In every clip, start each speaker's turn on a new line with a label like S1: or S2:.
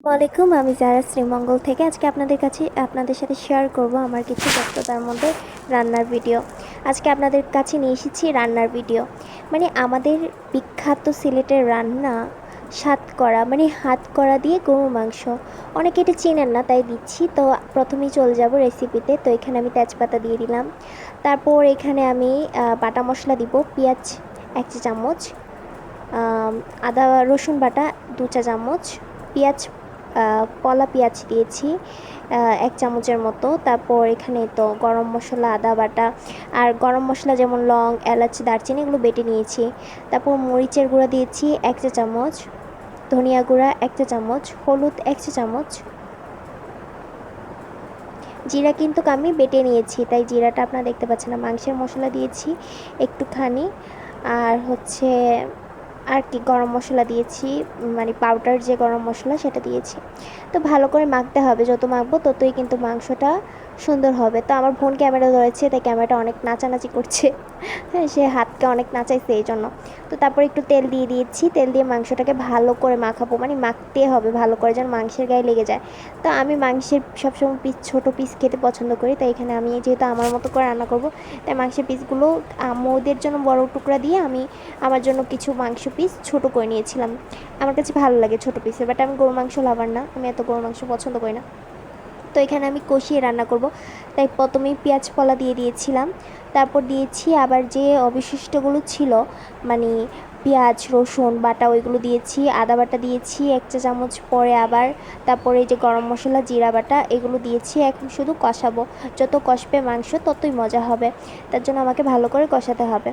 S1: ওয়ালাইকুম, আমি যারা শ্রীমঙ্গল থেকে আজকে আপনাদের সাথে শেয়ার করব আমার কিছু ব্যস্ততার মধ্যে রান্নার ভিডিও। আজকে আপনাদের কাছে নিয়ে এসেছি রান্নার ভিডিও। মানে আমাদের বিখ্যাত সিলেটের রান্না সাতকরা, মানে হাতকড়া দিয়ে গরুর মাংস। অনেকে এটা চেনেন না তাই দিচ্ছি। তো প্রথমেই চলে যাব রেসিপিতে। তো এখানে আমি তেজপাতা দিয়ে দিলাম। তারপর এখানে আমি বাটা মশলা দিব। পেঁয়াজ 1 চা চামচ, আদা রসুন বাটা 2 চা চামচ, পেঁয়াজ পলা পেঁয়াজ দিয়েছি 1 চামচের মতো। তারপর এখানে তো গরম মশলা, আদা বাটা আর গরম মশলা যেমন লং, এলাচ, দারচিনি এগুলো বেটে নিয়েছি। তারপর মরিচের গুঁড়া দিয়েছি 1 চা চামচ, ধনিয়া গুঁড়া 1 চা চামচ, হলুদ 1 চা চামচ, জিরা কিন্তু আমি বেটে নিয়েছি তাই জিরাটা আপনারা দেখতে পাচ্ছেন না। মাংসের মশলা দিয়েছি একটুখানি, আর হচ্ছে আর কি গরম মশলা দিয়েছি, মানে পাউডার যে গরম মশলা সেটা দিয়েছি। তো ভালো করে মাখতে হবে, যত মাখবো ততই কিন্তু মাংসটা সুন্দর হবে। তো আমার বোন ক্যামেরা ধরেছে তাই ক্যামেরাটা অনেক নাচানাচি করছে। হ্যাঁ, সে হাতকে অনেক নাচাইছে এই জন্য। তো তারপর একটু তেল দিয়ে দিয়েছি, তেল দিয়ে মাংসটাকে ভালো করে মাখাবো, মানে মাখতে হবে ভালো করে যেন মাংসের গায়ে লেগে যায়। তো আমি মাংসের সবসময় ছোটো পিস খেতে পছন্দ করি, তাই এখানে আমি যেহেতু আমার মতো করে রান্না করব তাই মাংসের পিসগুলো ওদের জন্য বড় টুকরা দিয়ে আমি আমার জন্য কিছু মাংস পিস ছোট করে নিয়েছিলাম। আমার কাছে ভালো লাগে ছোটো পিসের, বাট আমি গরু মাংস লাভার না, আমি এত গরু মাংস পছন্দ করি না। তো এখানে আমি কষিয়ে রান্না করব তাই প্রথমেই পেঁয়াজ ফলা দিয়ে দিয়েছিলাম। তারপর দিয়েছি আবার যে অবশিষ্টগুলো ছিল, মানে পেঁয়াজ রসুন বাটা ওইগুলো দিয়েছি, আদা বাটা দিয়েছি 1 চা চামচ, পরে আবার তারপরে এই যে গরম মশলা জিরা বাটা এগুলো দিয়েছি। এখন শুধু কষাবো, যত কষবে মাংস ততই মজা হবে, তার জন্য আমাকে ভালো করে কষাতে হবে।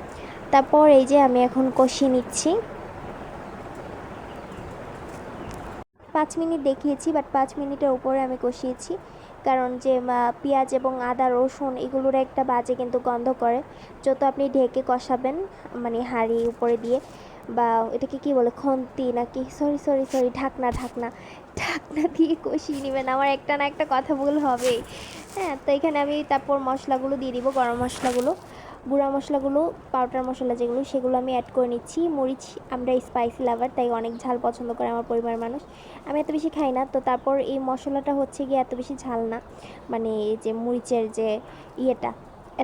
S1: তারপর এই যে আমি এখন কষিয়ে নিচ্ছি। 5 মিনিট দেখিয়েছি, বাট 5 মিনিটের উপরে আমি কষিয়েছি, কারণ যে পেঁয়াজ এবং আদা রসুন এগুলোর একটা বাজে কিন্তু গন্ধ করে। যত আপনি ঢেকে কষাবেন, মানে হাঁড়ি উপরে দিয়ে, বা এটাকে কি বলে, খন্তি নাকি, সরি সরি সরি ঢাকনা ঢাকনা ঢাকনা দিয়ে কষিয়ে নেবেন। আমার একটা না একটা কথা ভুল হবেই। হ্যাঁ, তো এখানে আমি তারপর মশলাগুলো দিয়ে দিব, গরম মশলাগুলো, গুঁড়া মশলাগুলো, পাউডার মশলা যেগুলো সেগুলো আমি অ্যাড করে নিচ্ছি। মরিচ, আমরা স্পাইসি লাভার তাই অনেক ঝাল পছন্দ করে আমার পরিবারের মানুষ, আমি এত বেশি খাই না। তো তারপর এই মশলাটা হচ্ছে গিয়ে এত বেশি ঝাল না, মানে এই যে মরিচের যে ইয়েটা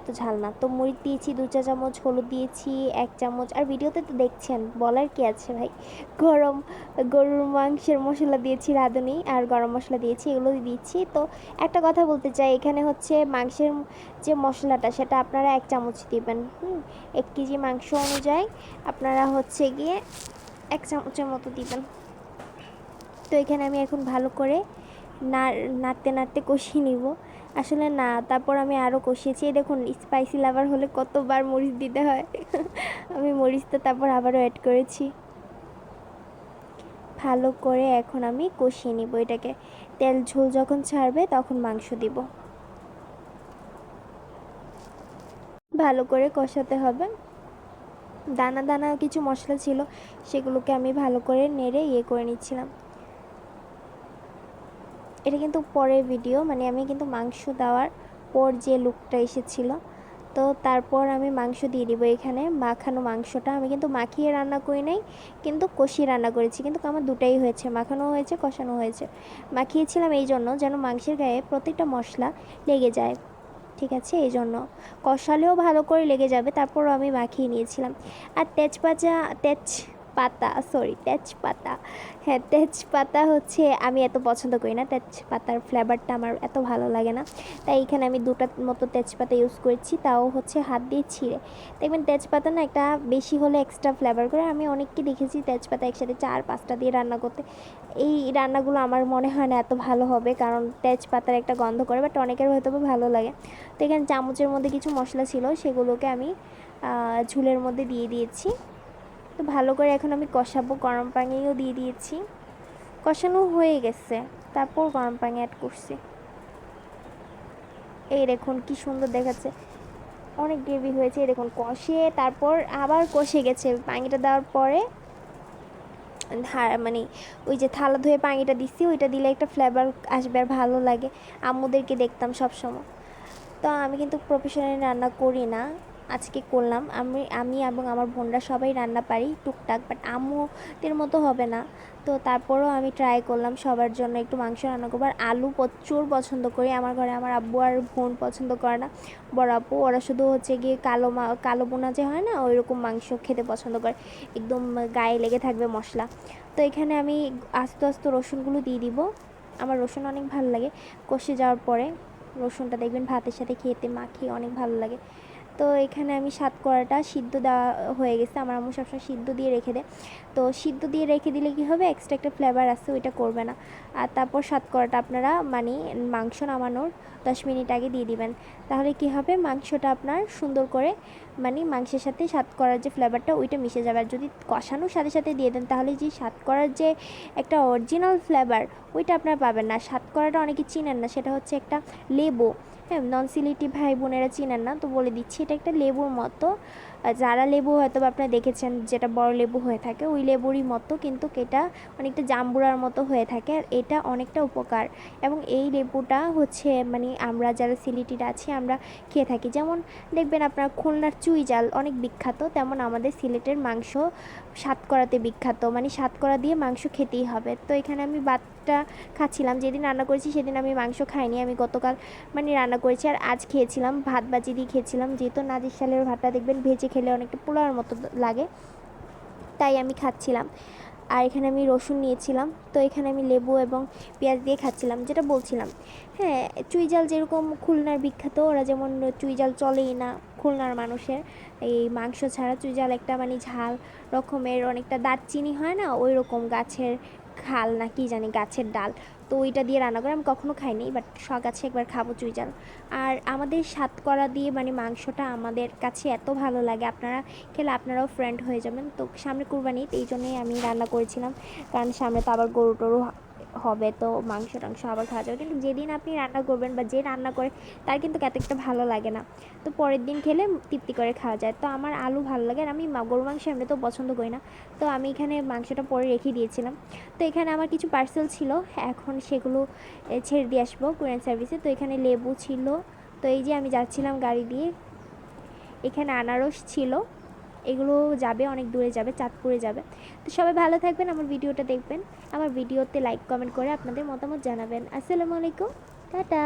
S1: এত ঝাল না। তো মরিচ দিয়েছি 2 চা চামচ, হলুদ দিয়েছি 1 চামচ, আর ভিডিওতে তো দেখছেন, বলার কি আছে ভাই। গরম গরুর মাংসের মশলা দিয়েছি রাঁধুনি, আর গরম মশলা দিয়েছি, এগুলো দিচ্ছি। তো একটা কথা বলতে চাই, এখানে হচ্ছে মাংসের যে মশলাটা সেটা আপনারা 1 চামচ দিবেন। 1 কেজি মাংস অনুযায়ী আপনারা হচ্ছে গিয়ে 1 চামচের মতো দিবেন। তো এখানে আমি এখন ভালো করে নাড়তে নাড়তে কষিয়ে নিব। আসলে না, তারপর আমি আরও কষিয়েছি। এই দেখুন, স্পাইসি লাভার হলে কতবার মরিচ দিতে হয়। আমি মরিচটা তারপর আবারও অ্যাড করেছি। ভালো করে এখন আমি কষিয়ে নিব এটাকে। তেল ঝোল যখন ছাড়বে তখন মাংস দিব। ভালো করে কষাতে হবে। দানা দানা কিছু মশলা ছিল, সেগুলোকে আমি ভালো করে নেড়ে করে নিচ্ছিলাম। এটা কিন্তু পরের ভিডিও, মানে আমি কিন্তু মাংস দেওয়ার পর যে লুকটা এসেছিলো। তো তারপর আমি মাংস দিয়ে দিব। এখানে মাখানো মাংসটা আমি কিন্তু মাখিয়ে রান্না করি নাই, কিন্তু কষিয়ে রান্না করেছি, কিন্তু আমার দুটাই হয়েছে, মাখানো হয়েছে কষানো হয়েছে। মাখিয়েছিলাম এই জন্য যেন মাংসের গায়ে প্রত্যেকটা মশলা লেগে যায়, ঠিক আছে, এই জন্য কষালেও ভালো করে লেগে যাবে। তারপরও আমি মাখিয়ে নিয়েছিলাম। আর তেজপাতা, হ্যাঁ তেজপাতা হচ্ছে আমি এত পছন্দ করি না, তেজপাতার ফ্লেভারটা আমার এত ভালো লাগে না, তাই এখানে আমি 2টা মতো তেজপাতা ইউজ করেছি, তাও হচ্ছে হাত দিয়ে ছিঁড়ে। দেখবেন তেজপাতা না একটা বেশি হলে এক্সট্রা ফ্লেভার করে, আমি অনেককে দেখেছি তেজপাতা একসাথে 4-5টা দিয়ে রান্না করতে। এই রান্নাগুলো আমার মনে হয় না এত ভালো হবে, কারণ তেজপাতার একটা গন্ধ করে, বাট অনেকের হয়তো ভালো লাগে। তো এখানে চামচের মধ্যে কিছু মশলা ছিল, সেগুলোকে আমি ঝুলের মধ্যে দিয়ে দিয়েছি। তো ভালো করে এখন আমি কষাবো। গরম পানিও দিয়ে দিয়েছি, কষানো হয়ে গেছে, তারপর গরম পানি অ্যাড করছি। এই দেখুন কি সুন্দর দেখাচ্ছে, অনেক গ্রেভি হয়েছে। এই দেখুন কষিয়ে তারপর আবার কষে গেছে। পানিটা দেওয়ার পরে মানে ওই যে থালা ধুয়ে পানিটা দিচ্ছি, ওইটা দিলে একটা ফ্লেভার আসবে আর ভালো লাগে। আম্মুদেরকে দেখতাম সব সময়। তো আমি কিন্তু প্রফেশনালি রান্না করি না, আজকে করলাম। আমি এবং আমার বোনরা সবাই রান্না পারি টুকটাক, বাট আম্মুদের মতো হবে না। তো তারপরেও আমি ট্রাই করলাম সবার জন্য একটু মাংস রান্না করবো। আর আলু প্রচুর পছন্দ করি আমার ঘরে। আমার আব্বু আর বোন পছন্দ করে না, বড় আপু, ওরা শুধু হচ্ছে গিয়ে কালো বোনা যে হয় না ওই রকম মাংস খেতে পছন্দ করে, একদম গায়ে লেগে থাকবে মশলা। তো এখানে আমি আস্তে আস্তে রসুনগুলো দিয়ে দিব। আমার রসুন অনেক ভালো লাগে। কষে যাওয়ার পরে রসুনটা দেখবেন ভাতের সাথে খেতে মাখিয়ে অনেক ভালো লাগে। তো এখানে আমি সাতকরাটা সিদ্ধ দেওয়া হয়ে গেছে। আমার আম্মু সবসময় সিদ্ধ দিয়ে রেখে দেয়। তো সিদ্ধ দিয়ে রেখে দিলে কী হবে, এক্সট্রা একটা ফ্লেভার আছে, ওইটা করবে না। আর তারপর সাতকরাটা আপনারা মানে মাংস নামানোর 10 মিনিট আগে দিয়ে দিবেন। তাহলে কী হবে, মাংসটা আপনার সুন্দর করে মানে মাংসের সাথে সাতকরার যে ফ্লেভারটা ওইটা মিশে যাবে। আর যদি কষানোর সাথে সাথে দিয়ে দেন তাহলে যে সাতকরার যে একটা অরিজিনাল ফ্লেভার ওইটা আপনারা পাবেন না। সাতকরাটা অনেকে চিনেন না, সেটা হচ্ছে একটা লেবু। হ্যাঁ, নন সিলেটি ভাই বোনেরা চিনেন না তো বলে দিচ্ছি, এটা একটা লেবুর মতো। যারা লেবু হয়তো বা আপনারা দেখেছেন যেটা বড় লেবু হয়ে থাকে ওই লেবুরই মতো, কিন্তু এটা অনেকটা জাম্বুরার মতো হয়ে থাকে। আর এটা অনেকটা উপকার। এবং এই লেবুটা হচ্ছে মানে আমরা যারা সিলেটিরা আছি আমরা খেয়ে থাকি। যেমন দেখবেন আপনার খুলনার চুই জাল অনেক বিখ্যাত, তেমন আমাদের সিলেটের মাংস সাতকরাতে বিখ্যাত। মানে সাতকরা দিয়ে মাংস খেতেই হবে। তো এখানে আমি ভাতটা খাচ্ছিলাম। যেদিন রান্না করেছি সেদিন আমি মাংস খাইনি, আমি গতকাল মানে রান্না করেছি আর আজ খেয়েছিলাম। ভাত বাজি দিয়ে খেয়েছিলাম, যেহেতু নাজির শালের ভাতটা দেখবেন ভেজে খেলে অনেকটা পোলাওর মতো লাগে, তাই আমি খাচ্ছিলাম। আর এখানে আমি রসুন নিয়েছিলাম। তো এখানে আমি লেবু এবং পেঁয়াজ দিয়ে খাচ্ছিলাম, যেটা বলছিলাম। হ্যাঁ, চুই জাল যেরকম খুলনার বিখ্যাত, ওরা যেমন চুই জাল চলেই না খুলনার মানুষের, এই মাংস ছাড়া চুই জাল একটা মানে ঝাল রকমের, অনেকটা দারচিনি হয় না ওই রকম গাছের খাল না কি জানি গাছের ডাল, তো ওইটা দিয়ে রান্না করে। আমি কখনো খাইনি, বাট গাছে একবার খাবো চুই জাল। আর আমাদের সাতকরা দিয়ে মানে মাংসটা আমাদের কাছে এত ভালো লাগে, আপনারা খেলে আপনারাও ফ্রেন্ড হয়ে যাবেন। তো সামনে কুরবানি, এই জন্যই আমি রান্না করেছিলাম, কারণ সামনে তো আবার গরু টরু হবে, তো মাংস টাংস আবার খাওয়া যাবে। কিন্তু যেদিন আপনি রান্না করবেন বা যে রান্না করে তার কিন্তু এত একটা ভালো লাগে না, তো পরের দিন খেলে তৃপ্তি করে খাওয়া যায়। তো আমার আলু ভালো লাগে, আর আমি গরু মাংস এমনি তো পছন্দ করি না, তো আমি এখানে মাংসটা পরে রেখে দিয়েছিলাম। তো এখানে আমার কিছু পার্সেল ছিল, এখন সেগুলো ছেড়ে দিয়ে আসবো কুরিয়ার সার্ভিসে। তো এখানে লেবু ছিল, তো এই যে আমি যাচ্ছিলাম গাড়ি দিয়ে। এখানে আনারস ছিল, এগুলো যাবে অনেক দূরে যাবে, চাঁদপুরে যাবে। তো সবাই ভালো থাকবেন, আমার ভিডিওটা দেখবেন, আমার ভিডিওতে লাইক কমেন্ট করে আপনাদের মতামত জানাবেন। আসসালামু আলাইকুম, টাটা।